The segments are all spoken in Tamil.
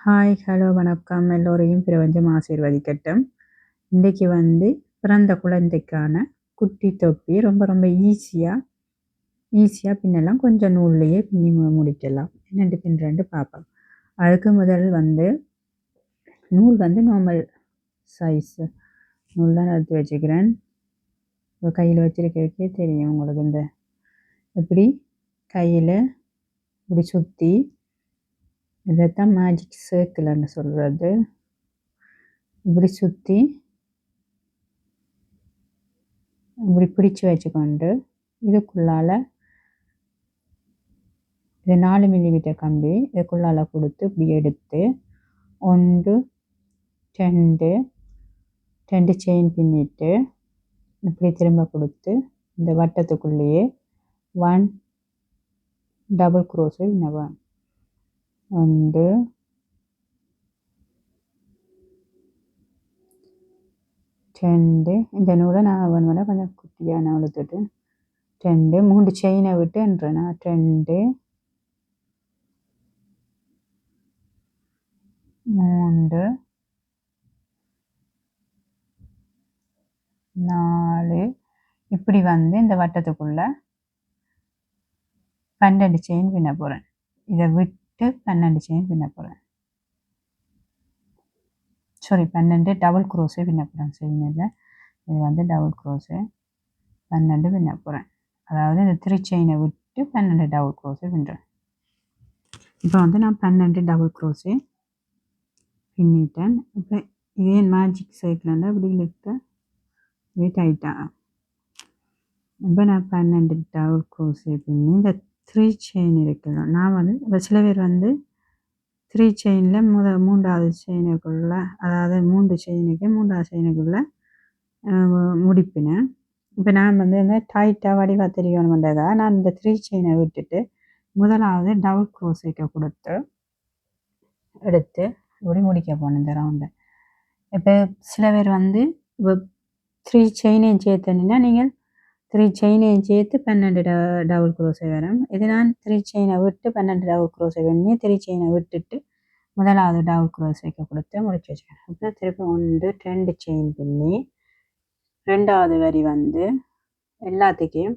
ஹாய், ஹலோ, வணக்கம். எல்லோரையும் பிரபஞ்சம் ஆசீர்வதிக்கட்டும். இன்றைக்கு பிறந்த குழந்தைக்கான குட்டி தொப்பி ரொம்ப ரொம்ப ஈஸியாக பின்னலாம். கொஞ்சம் நூல்லையே பின்னி முடிக்கலாம். என்னென்று பின்னுறேன்ட்டு பார்ப்போம். அதுக்கு முதல் நூல் நார்மல் சைஸ் நூல் தான் எடுத்து வச்சுக்கிறேன். கையில் வச்சிருக்கே தெரியும் உங்களுக்கு. இப்படி கையில் இப்படி சுற்றி, இதைத்தான் மேஜிக் சர்க்கிள்னு சொல்கிறது. இப்படி சுற்றி இப்படி பிடிச்சு வச்சுக்கொண்டு இதுக்குள்ளால் இது 4 மில்லிமீட்டர் கம்பி இதுக்குள்ளால் கொடுத்து இப்படி எடுத்து 1 2 செயின் பின்னிட்டு இப்படி திரும்ப கொடுத்து இந்த வட்டத்துக்குள்ளேயே 1 டபுள் க்ரோஸை பின்னவேன். 1 2 இந்த நூலை நான் வேணுமென்னா கொஞ்சம் குட்டியாக நான் எடுத்துட்டு 2 3 செயினை விட்டுன்றேன். 2 3 4 இப்படி இந்த வட்டத்துக்குள்ள 12 செயின் பின்ன போகிறேன். இதை விட்டு 12 செயின் பின்ன போகிறேன். 12 டபுள் க்ரோஸே பின்ன போகிறேன். செயினில் இது டபுள் க்ரோஸு 12 பின்ன போகிறேன். அதாவது இந்த 3 செயினை விட்டு 12 டபுள் க்ரோஸே பின்னுறேன். இப்போ நான் 12 டபுள் க்ரோஸே பின்னிட்டேன். இப்போ இதே மேஜிக் சைக்கிள் இப்படி இழுக்க இது டைட்டாக. இப்போ நான் 12 டபுள் க்ரோஸே பின்னி இந்த 3 செயின் இருக்குல்ல, நான் இப்போ சில பேர் 3 செயினில் மூன்றாவது செயினுக்குள்ள, அதாவது 3 செயினுக்கு 3ஆவது செயினுக்குள்ளே முடிப்பினேன். இப்போ நான் இந்த டைட்டாக வடிவாக தெரியணுமென்றதாக நான் இந்த 3 செயினை விட்டுட்டு முதலாவது டபுள் க்ரோஸேக்கை கொடுத்து எடுத்து இப்படி முடிக்க போனேன் இந்த ரவுண்டை. இப்போ சில பேர் இப்போ 3 செயினையும் சேர்த்துனா நீங்கள் 3 செயினையும் சேர்த்து 12 டபுள் க்ரோஸை வரும். இது நான் 3 செயினை விட்டு 12 டபுள் க்ரோஸை பண்ணி 3 செயினை விட்டுட்டு முதலாவது டபுள் க்ரோஸைக்கு கொடுத்து முடிச்சு வச்சுக்கேன். அப்புறம் திருப்பி 1 2 செயின் பின்னி ரெண்டாவது வரி எல்லாத்துக்கும்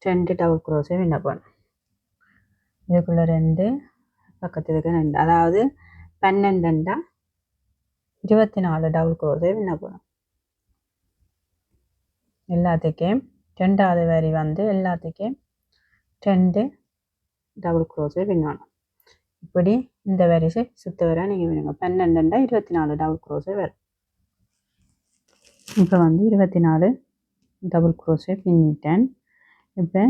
2 டபுள் க்ரோஸை பின்ன போகணும். இதுக்குள்ள 2 பக்கத்துக்கு 2, அதாவது 12 24 டபுள் க்ரோஸை பின்ன போகணும். எல்லாத்துக்கும் ரெண்டாவது வரி எல்லாத்துக்கும் 2 டபுள் க்ரோஸை பின்னணும். இப்படி இந்த வரிசை சுத்த வர நீங்கள் வேணுங்க. 12 24 டபுள் க்ரோஸை வரும். இப்போ 24 டபுள் க்ரோஸை பின்னிட்டேன். இப்போ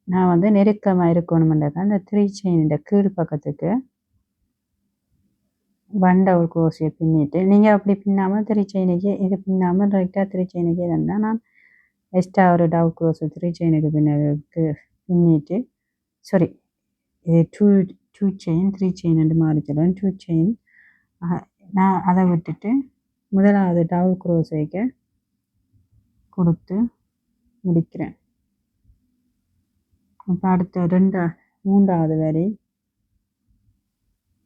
நான் நெருக்கமாக இருக்கணுமென்றதான் இந்த 3 செயின் கீழ் பக்கத்துக்கு 1 டபுள் க்ரோஸை பின்னிட்டு, நீங்கள் அப்படி பின்னாமல் 3 செயினுக்கு இது பின்னாமல் ரைட்டாக 3 செயினுக்கு இருந்தால் நான் எக்ஸ்ட்ரா ஒரு டபுள் க்ரோஸை 3 செயினுக்கு பின்னிட்டு இது 2 செயின் 3 செயின் என்று மாறிச்சிடுவேன். 2 செயின் நான் அதை விட்டுட்டு முதலாவது டபுள் க்ரோஸைக்கு கொடுத்து முடிக்கிறேன். இப்போ அடுத்த மூன்றாவது வரி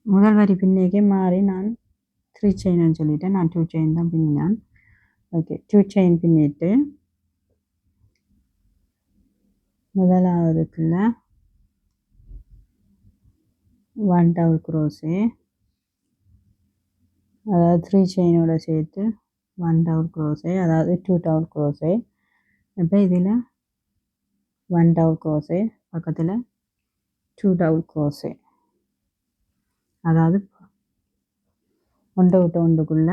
முதல் வரி பின்னிக்கே மாறி நான் 3 செயின்னு சொல்லிட்டேன். நான் 2 செயின் தான் பின்னினேன். ஓகே, 2 செயின் பின்னிட்டு முதலாவதுக்குள்ள 1 டபுள் க்ரோஸே, அதாவது 3 செயினோட சேர்த்து 1 டபுள் க்ரோஸே, அதாவது 2 டபுள் க்ரோஸே. இப்போ இதில் 1 டபுள் க்ரோஸே, பக்கத்தில் 2 டபுள் க்ரோஸே, அதாவது ஒன்றை விட்டு ஒன்றுக்குள்ள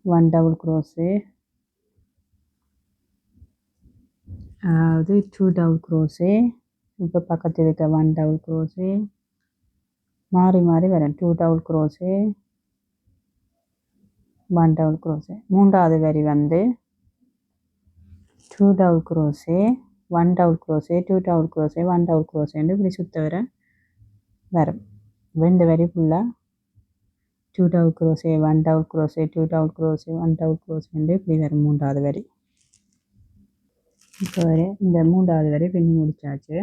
1 டபுள் க்ரோஸே, அதாவது 2 டபுள் க்ரோஸே. இப்போ பக்கத்தில் இருக்க 1 டபுள் க்ரோஸே மாறி மாறி வரேன். 2 டபுள் க்ரோஸே 1 டபுள் க்ரோஸே. மூன்றாவது வரி 2 double crochet 1 double crochet 2 double crochet 1 double க்ரோஸேன்னு இப்படி சுத்த வரும். இந்த வரி ஃபுல்லாக 2 double crochet 1 double crochet 2 double crochet 1 double க்ரோஸேன்னு இப்படி வரும் மூன்றாவது வரி. இப்போ இந்த மூன்றாவது வரி பின்னி முடிச்சாச்சு.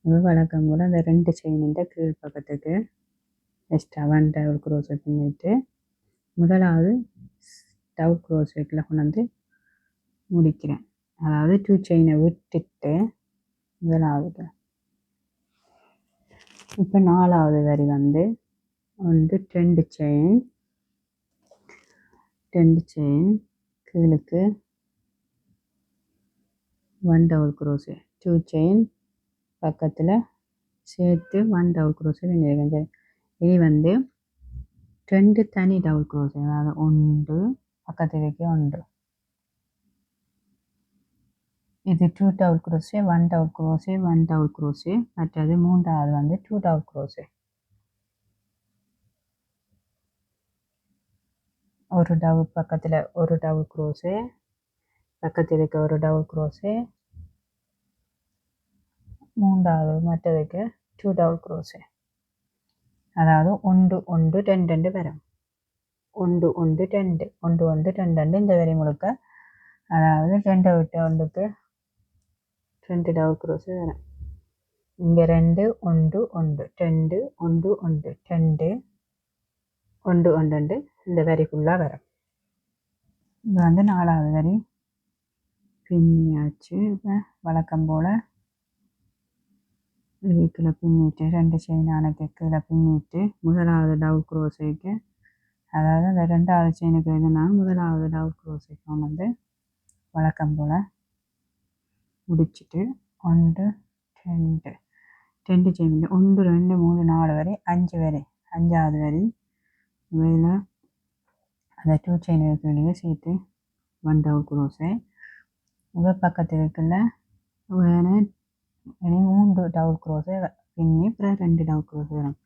இது வழக்கம் போல் அந்த 2 செயினின் கீழ் பக்கத்துக்கு எக்ஸ்ட்ரா 1 டபுள் க்ரோஷே பின்னிட்டு முதலாவது டபுள் க்ரோஷேக்கில் கொண்டு வந்து முடிக்கிறேன். அதாவது 2 செயினை விட்டுட்டு முதலாவது இப்போ 4வது வரி வந்து 2 செயின் கீழுக்கு 1 டபுள் க்ரோஷே 2 செயின் பக்கத்தில் சேர்த்து 1 டபுள் க்ரோஷே பண்ணியிருக்கேன். இனி வந்து 2 தனி டபுள் க்ரோஷே, அதாவது 1 பக்கத்தில் 1 இது 2 double crochet 1 double crochet 1 double crochet, மற்றது 3வது வந்து 2 டபுள் க்ரோஷே. ஒரு டபுள் பக்கத்தில் ஒரு டபுள் க்ரோஷே, பக்கத்தில் இருக்க ஒரு டபுள் க்ரோஷே, 3வது மற்றதுக்கு 2 டபுள் க்ரோஷே. அதாவது 1 1 2 2 வரும். 1 1 2 1 1 2 2 இந்த வரி முழுக்க, அதாவது 2 விட்டு 1க்கு 2 டபுள் க்ரோஷே வரும். இங்கே 2 1 1 2 1 1 2 1 1 2 இந்த வரி ஃபுல்லாக வரும். இது வந்து 4வது வரி பின்னியாச்சு. இப்போ வழக்கம் போல் கீழே பின்னிட்டு 2 செயினானக்கு கீழே பின்னிட்டு முதலாவது டபுள் க்ரோஷேக்கு, அதாவது அந்த 2வது செயினுக்கு எதுனா முதலாவது டபுள் க்ரோஷேக்கு வந்து வழக்கம் போல் முடிச்சுட்டு 1 2 செயின் 1 2 3 4 வரை 5 வரை 5வது வரி மேலே அந்த 2 செயினுக்கு வெளியே சேர்த்து 1 டபுள் க்ரோஷே. முதல் பக்கத்தில் இருக்குல்ல வேறு இனி 3 டபுள் க்ரோஷே பின்னி அப்புறம் 2 டபுள் க்ரோஷே வரும்.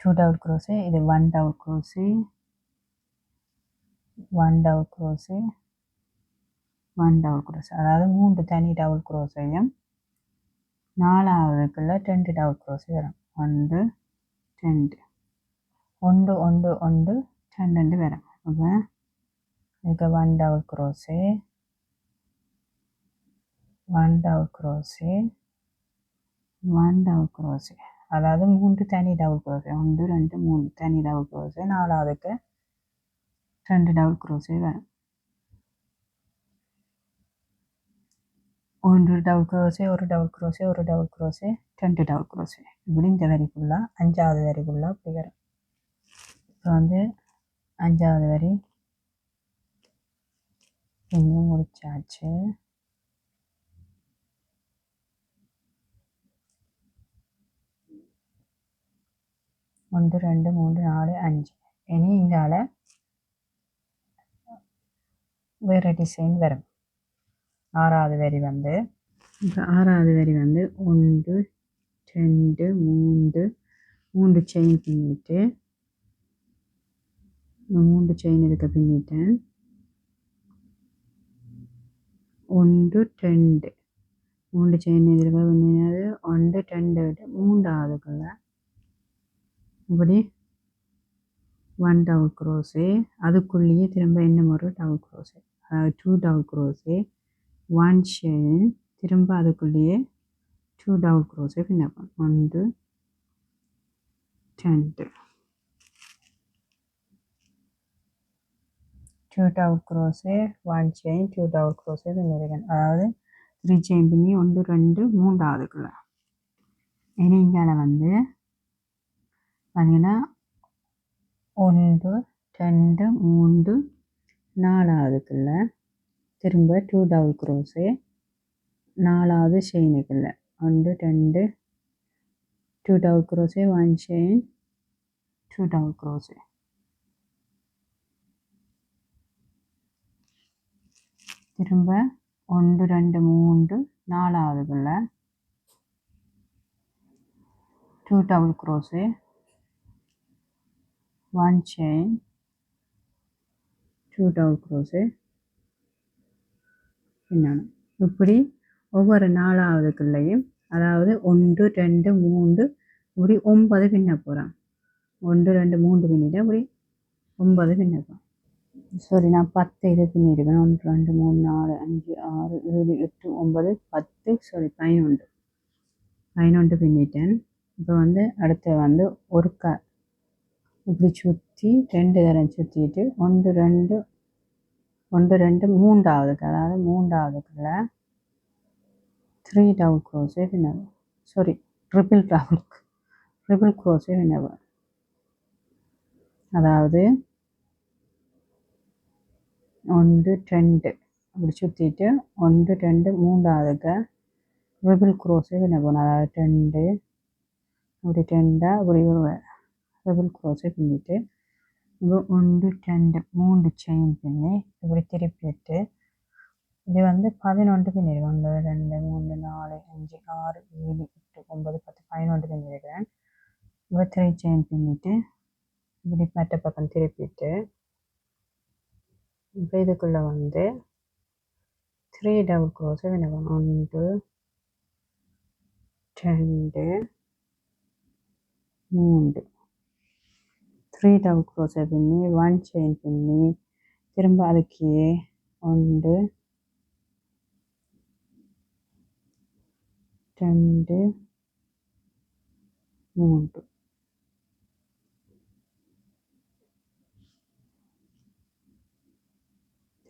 2 டபுள் க்ரோஷே, இது 1 double crochet 1 double crochet 1 double crochet, அதாவது 3 தனி டபுள் க்ரோஷேயும் 4வதுக்குள்ள 2 டபுள் க்ரோஷே வரும். 1 2 1 1 1 2 2 வரும். அப்போ இதுக்கு 1 double crochet 1 double crochet 1 double crochet, அதாவது 3 தனி டபுள் க்ரோஷே 1 2 3 தனி டபுள் க்ரோஷே, 4வதுக்கு 2 டபுள் க்ரோஷே வரும். 1 double crochet 1 double crochet 1 double crochet 2 double crochet, இப்படி இந்த வரி ஃபுல்லாக 5வது வரி ஃபுல்லாக இப்படி வரும். இப்போ வந்து 5வது வரி பின்னி முடிச்சாச்சு. ஒன்று 2 3 4 5. இனி இங்கால வேறு டிசைன் வரும். 6வது வரி வந்து இப்போ 6வது வரி வந்து 1 2 3 செயின் பின்னிட்டு 3 செயின் இருக்க பின்னிட்டேன். 1 2 3 செயின் இருக்க பின்னினது 1 2 விட்டு 3வதுக்குள்ள இப்படி 1 டபுள் க்ரோஷே, அதுக்குள்ளேயே திரும்ப இன்னும் ஒரு டபுள் க்ரோஷே, அதாவது 2 டபுள் க்ரோஷே 1 செயின், திரும்ப அதுக்குள்ளேயே 2 டபுள் க்ரோஷே பின்னப்போம். 1 2 2 double crochet 1 chain 2 double crochet பின்னிருக்கேன். அதாவது 3 செயின் பின்னி 1 2 3வதுக்குள்ள. இனி இங்கால வந்து பார்த்தீங்கன்னா 1 2 3 4வதுக்குள்ள திரும்ப 2 டபுள் க்ரோஷே 4வது செயினுக்குள்ள 1 2 2 double crochet 1 chain 2 double crochet, திரும்ப 1 2 3 4வதுக்குள்ள 2 double crochet 1 chain 2 double crochet பின்னணும். இப்படி ஒவ்வொரு 4வதுக்குள்ளேயும், அதாவது 1 2 3 இப்படி 9 பின்ன போகிறோம். 1 2 3 பின்னிட்டு இப்படி 9 பின்ன போகிறோம். சாரி, நான் 10 இது பின்னிருக்கேன். 1 2 3 4 5 6 7 8 9 10 சாரி 11. 11 பின்னிட்டேன். இப்போ வந்து அடுத்து வந்து ஒரு இப்படி சுற்றி 2 தரம் சுற்றிட்டு 1 2 1 2 மூன்றாவதுக்கு, அதாவது மூன்றாவதுக்குள்ள 3 டபுள் க்ரோஷே பின்னணும். சாரி, ட்ரிபிள் க்ரோஷே பின்னணும். அதாவது 1 2 அப்படி சுற்றிட்டு 1 2 மூன்றாவதுக்கு ட்ரிபிள் க்ரோஷே பின்னணும். அதாவது 2 அப்படி 2 அப்படி ட்ரிபிள் க்ரோஷே பின்னிட்டு இப்போ 1 2 3 செயின் பின்னி இப்படி திருப்பிட்டு இது வந்து 11 பின்னிருக்கேன். 1 2 3 4 5 6 7 8 9 10 11 பின்னிருக்கிறேன். இப்போ 3 செயின் பின்னிட்டு இப்படி மற்ற பக்கம் திருப்பிட்டு இப்போ இதுக்குள்ள வந்து 3 டபுள் க்ரோஸை பின்னணும். 1 2 3 3 டபுள் க்ரோஸை பின்னி 1 செயின் பின்னி திரும்ப அதுக்கே 1 2 3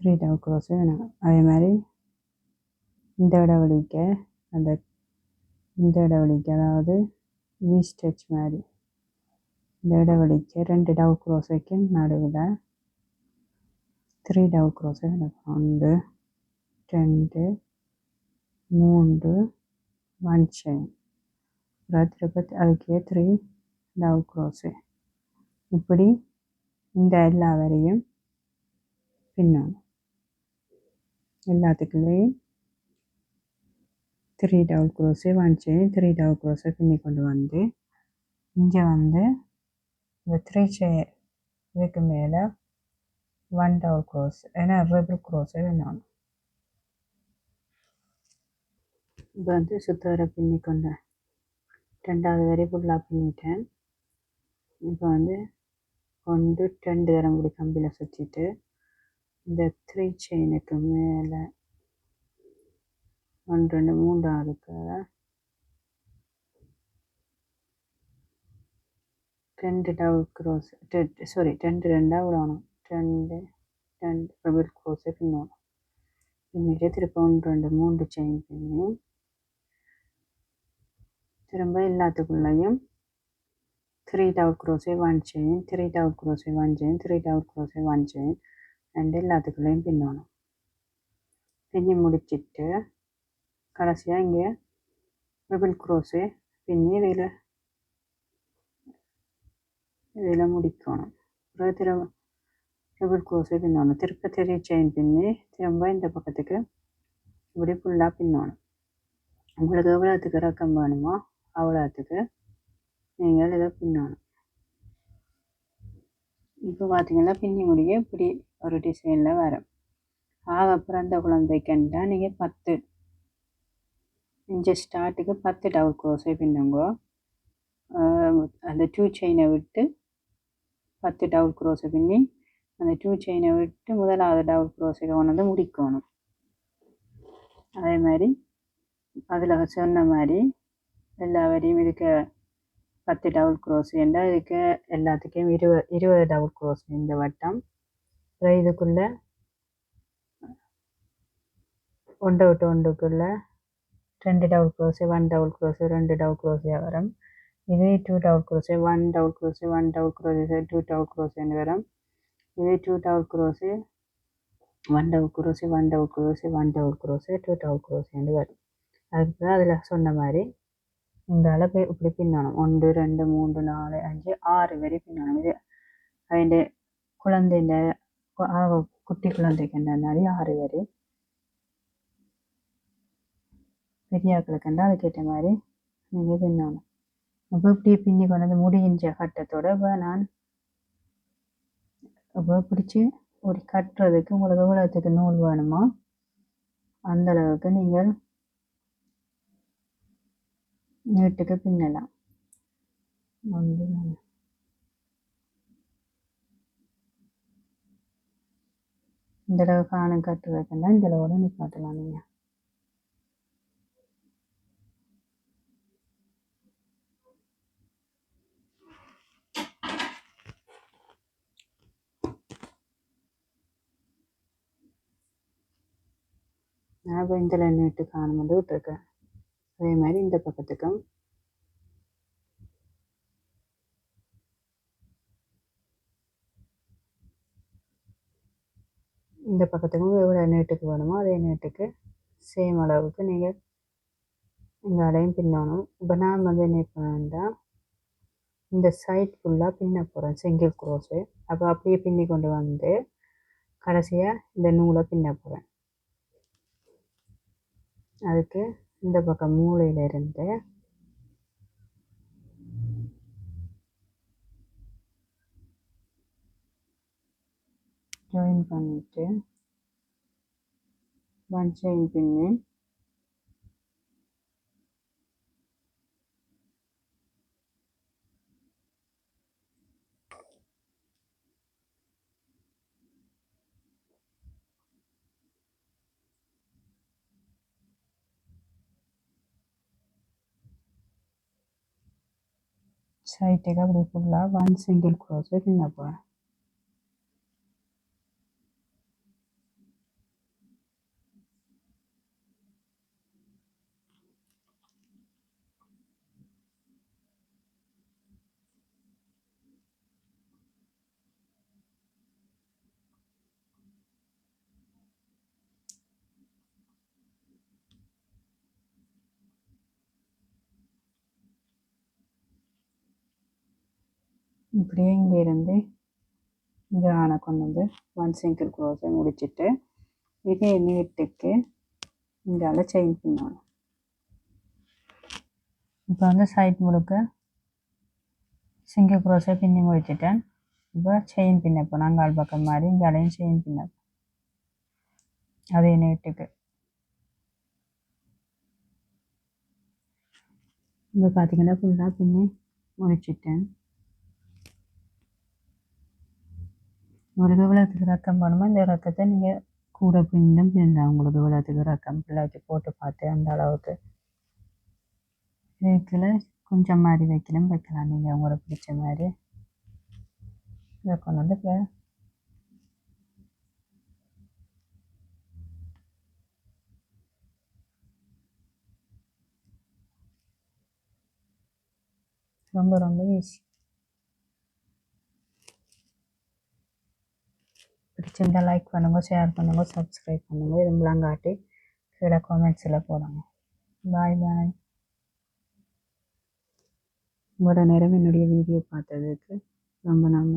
3 டபுள் க்ரோஸை வேணும். அதே மாதிரி இந்த இடைவெளிக்கு இந்த இடைவெளிக்கு, அதாவது வி ஸ்டிச் மாதிரி இந்த இடைவெளிக்கு 2 டபுள் க்ரோஸைக்கு நடுவில் 3 டபுள் க்ரோஸை வேணும். 1 2 3 1 செயின் திருப்பி அதுக்கே 3 டபுள் க்ரோஸு. இப்படி இந்த எல்லா வரையும் பின்னணும். எல்லாத்துக்குள்ளேயும் 3 டபுள் க்ரோஸு 1 செயின் 3 டபுள் க்ரோஸை பின்னி கொண்டு வந்து இங்கே வந்து இந்த 3 செயின் இதுக்கு மேலே 1 டபுள் க்ரோஸ், ஏன்னா ட்ரிபிள் க்ரோஸை பின்னணும். இப்போ வந்து சுத்த வரை பின்னி கொண்டேன். 2வது வரை ஃபுல்லாக பின்னிட்டேன். இப்போ வந்து 1 2 தரம் இப்படி கம்பியில் சுற்றிட்டு இந்த 3 செயினுக்கு மேலே 1 2 3வது 2 டபுள் க்ரோஸ், சாரி 2 2 விடணும். 2 2 ட்ரிபிள் க்ரோஸை பின்னணும். பின்னிட்டு திரும்ப 1 2 3 செயின் பின்னி திரும்ப எல்லாத்துக்குள்ளேயும் 3 டபுள் க்ரோஸை 1 செயின் 3 டபுள் க்ரோஸை 1 செயின் 3 டபுள் க்ரோஸை 1 செயின் அண்ட் எல்லாத்துக்குள்ளேயும் பின்னணும். பின்னி முடிச்சிட்டு கடைசியாக இங்கே ட்ரிபிள் க்ரோஸை பின்னி இதில் முடிக்கணும். திரும்ப ட்ரிபிள் க்ரோஸை பின்னணும். திரும்ப 3 செயின் பின்னி திரும்ப இந்த பக்கத்துக்கு இப்படி ஃபுல்லாக பின்னணும். உங்களுக்கு எவ்வளோத்துக்கு ரக்கம் வேணுமோ அவ்வளோத்துக்கு நீங்கள் இதை பின்னணும். இப்போ பார்த்தீங்கன்னா பின்னி முடிய இப்படி ஒரு டிசைனில் வரும். ஆக பிறந்த குழந்தைக்குண்டா நீங்கள் 10 இன்ச்சு ஸ்டார்ட்டுக்கு 10 டபுள் க்ரோஸை பின்னுங்க. அந்த 2 செயினை விட்டு 10 டபுள் க்ரோஸை பின்னி அந்த 2 செயினை விட்டு முதலாவது டபுள் க்ரோஸை கொண்டு வந்து முடிக்கணும். அதே மாதிரி அதில் சொன்ன மாதிரி எல்லா வரையும் இதுக்கு 10 டபுள் க்ரோஸ் என்றால் இதுக்கு எல்லாத்துக்கும் 20 டபுள் க்ரோஸ் இந்த வட்டம். அப்புறம் இதுக்குள்ளே ஒன்றை விட்டு ஒன்றுக்குள்ளே 2 double crochet 1 double crochet 2 double க்ரோஸாக வரும். இது 2 double crochet 1 double crochet 1 double crochet 2 double க்ரோஸுன்னு வரும். இது 2 double crochet 1 double crochet 1 double crochet 1 double crochet 2 double க்ரோஸுன்னு வரும். அதுக்கு அதில் சொன்ன மாதிரி இந்த அளவு இப்படி பின்னணும். 1 2 3 4 5 6 வரை பின்னணும். இது അതിൻ്റെ குழந்தைൻ്റെ குட்டி குழந்தைக்கு மாதிரி 6 வரை, பெரியாக்களுக்கு அதுக்கேற்ற மாதிரி நீங்கள் பின்னணும். அப்போ இப்படி பின்னி கொண்டு வந்து முடிஞ்ச கட்டத்தோடு இப்போ நான் இப்போ பிடிச்சி ஒரு கட்டுறதுக்கு உங்களுக்கு எவ்வளோத்துக்கு நூல் வேணுமோ அந்தளவுக்கு நீங்கள் நீட்டுக்கு பின்னலாம். இந்த அளவு காணும் கட்டுறதுக்குன்னா இந்த அளவோட நிப்பாட்டலாம். நீங்கள் நான் இப்போ இந்த நீட்டு காணுமெண்டு விட்டுருக்கேன். அதே மாதிரி இந்த பக்கத்துக்கும் இந்த பக்கத்துக்கும் எவ்வளோ நீட்டுக்கு வேணுமோ அதே நீட்டுக்கு சேம் அளவுக்கு நீங்கள் இந்த அடையும் பின்னணும். இப்போ நான் வந்து என்ன பண்ணேன்டா இந்த சைட் ஃபுல்லாக பின்ன போகிறேன் சிங்கிள் க்ரோஸு. அப்போ அப்படியே பின்னி கொண்டு வந்து கடைசியாக இந்த நூலை பின்ன போகிறேன். அதுக்கு இந்த பக்கம் மூளையிலிருந்து ஜாயின் பண்ணிவிட்டு ஒன் செயின் பின்னி சைட்டுக்கு அப்படி ஃபுல்லாக ஒன் சிங்கிள் க்ரோஸை பின்ன போகிறேன். இப்படியே இங்கேருந்து இங்கே ஆன கொண்டு வந்து ஒன் சிங்கிள் க்ரோஸை முடிச்சுட்டு இதே நீட்டுக்கு இங்கால செயின் பின்னணும். இப்போ வந்து சைட் முழுக்க சிங்கிள் க்ரோஸை பின்னி முடிச்சுட்டேன். இப்போ செயின் பின்னப்போம். அங்கால் பக்கம் மாதிரி இங்காலையும் செயின் பின்னப்போம் அதே நீட்டுக்கு. இப்போ பார்த்தீங்கன்னா ஃபுல்லாக பின்னி முடிச்சிட்டேன். ஒரு எவ்வளோத்துக்கு ரக்கம் போகணுமோ இந்த ரக்கத்தை நீங்கள் கூட பின்னும் பின்னலாம். உங்களுக்கு எவ்வளோத்துக்கு ரக்கம் பிள்ளைக்கு போட்டு பார்த்து அந்த அளவுக்கு இதுக்குள்ள கொஞ்சம் மாதிரி வைக்கலாம். நீங்கள் உங்களுக்கு பிடிச்ச மாதிரி இதை கொண்டு வந்து இப்போ ரொம்ப ரொம்ப ஈஸி. பிடிச்சிருந்தா லைக் பண்ணுங்க, ஷேர் பண்ணுங்க, சப்ஸ்கிரைப் பண்ணுங்க. இது முழங்காட்டி கீழே காமெண்ட்ஸில் போடுங்க. பாய் பாய். இவ்வளோ நேரம் என்னுடைய வீடியோ பார்த்ததுக்கு ரொம்ப ரொம்ப